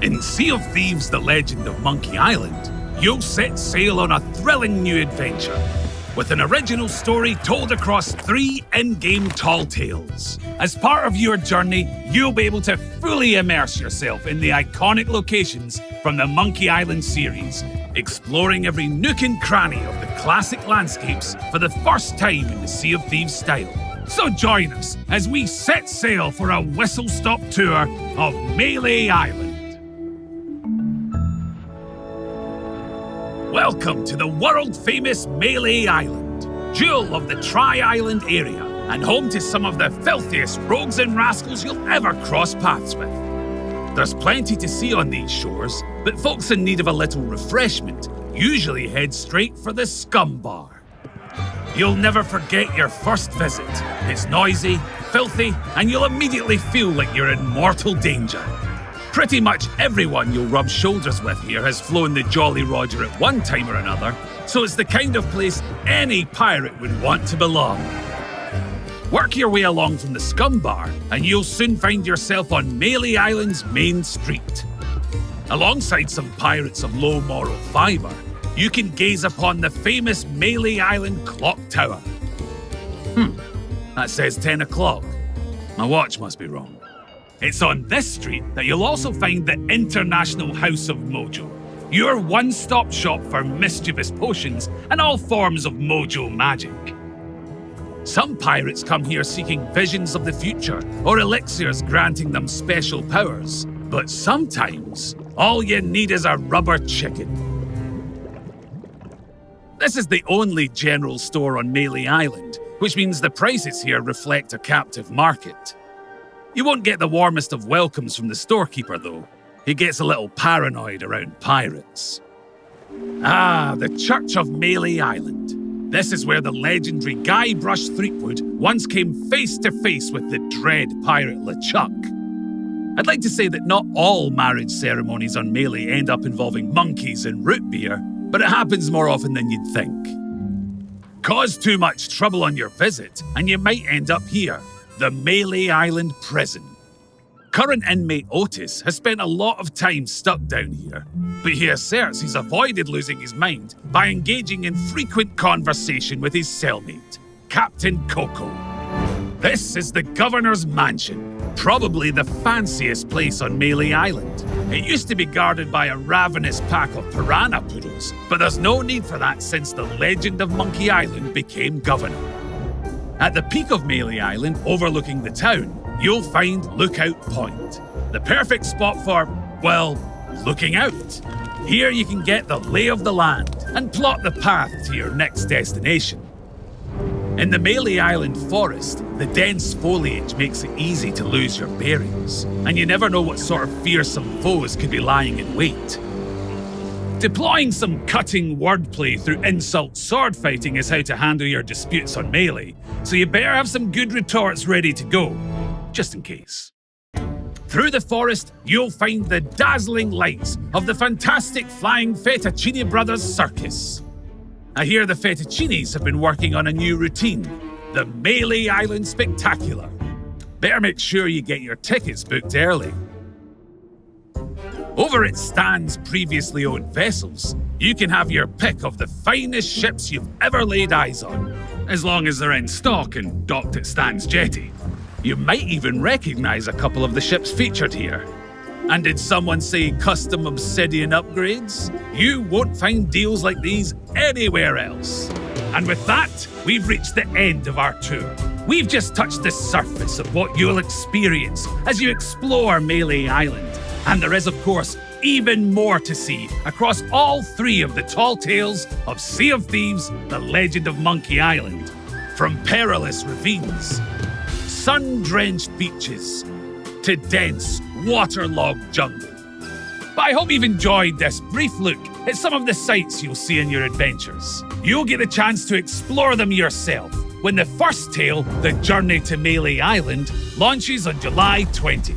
In Sea of Thieves, The Legend of Monkey Island, you'll set sail on a thrilling new adventure, with an original story told across 3 in-game tall tales. As part of your journey, you'll be able to fully immerse yourself in the iconic locations from the Monkey Island series, exploring every nook and cranny of the classic landscapes for the first time in the Sea of Thieves style. So join us as we set sail for a whistle-stop tour of Mêlée Island. Welcome to the world-famous Mêlée Island, jewel of the Tri-Island area, and home to some of the filthiest rogues and rascals you'll ever cross paths with. There's plenty to see on these shores, but folks in need of a little refreshment usually head straight for the Scum Bar. You'll never forget your first visit. It's noisy, filthy, and you'll immediately feel like you're in mortal danger. Pretty much everyone you'll rub shoulders with here has flown the Jolly Roger at one time or another, so it's the kind of place any pirate would want to belong. Work your way along from the Scum Bar, and you'll soon find yourself on Mêlée Island's main street. Alongside some pirates of low moral fibre, you can gaze upon the famous Mêlée Island Clock Tower. That says 10 o'clock. My watch must be wrong. It's on this street that you'll also find the International House of Mojo, your one-stop shop for mischievous potions and all forms of mojo magic. Some pirates come here seeking visions of the future or elixirs granting them special powers, but sometimes all you need is a rubber chicken. This is the only general store on Mêlée Island, which means the prices here reflect a captive market. You won't get the warmest of welcomes from the storekeeper, though. He gets a little paranoid around pirates. The Church of Mêlée Island. This is where the legendary Guybrush Threepwood once came face to face with the dread pirate LeChuck. I'd like to say that not all marriage ceremonies on Mêlée end up involving monkeys and root beer, but it happens more often than you'd think. Cause too much trouble on your visit, and you might end up here. The Mêlée Island Prison. Current inmate Otis has spent a lot of time stuck down here, but he asserts he's avoided losing his mind by engaging in frequent conversation with his cellmate, Captain Coco. This is the Governor's Mansion, probably the fanciest place on Mêlée Island. It used to be guarded by a ravenous pack of piranha poodles, but there's no need for that since the Legend of Monkey Island became governor. At the peak of Mêlée Island, overlooking the town, you'll find Lookout Point. The perfect spot for, well, looking out. Here you can get the lay of the land and plot the path to your next destination. In the Mêlée Island forest, the dense foliage makes it easy to lose your bearings, and you never know what sort of fearsome foes could be lying in wait. Deploying some cutting wordplay through insult sword fighting is how to handle your disputes on Mêlée, so you better have some good retorts ready to go, just in case. Through the forest, you'll find the dazzling lights of the fantastic Flying Fettuccine Brothers Circus. I hear the Fettuccines have been working on a new routine, the Mêlée Island Spectacular. Better make sure you get your tickets booked early. Over at Stan's previously owned vessels, you can have your pick of the finest ships you've ever laid eyes on, as long as they're in stock and docked at Stan's jetty. You might even recognise a couple of the ships featured here. And did someone say custom obsidian upgrades? You won't find deals like these anywhere else. And with that, we've reached the end of our tour. We've just touched the surface of what you'll experience as you explore Mêlée Island. And there is, of course, even more to see across all 3 of the tall tales of Sea of Thieves, The Legend of Monkey Island. From perilous ravines, sun-drenched beaches, to dense, waterlogged jungle. But I hope you've enjoyed this brief look at some of the sights you'll see in your adventures. You'll get a chance to explore them yourself when the first tale, The Journey to Mêlée Island, launches on July 20th.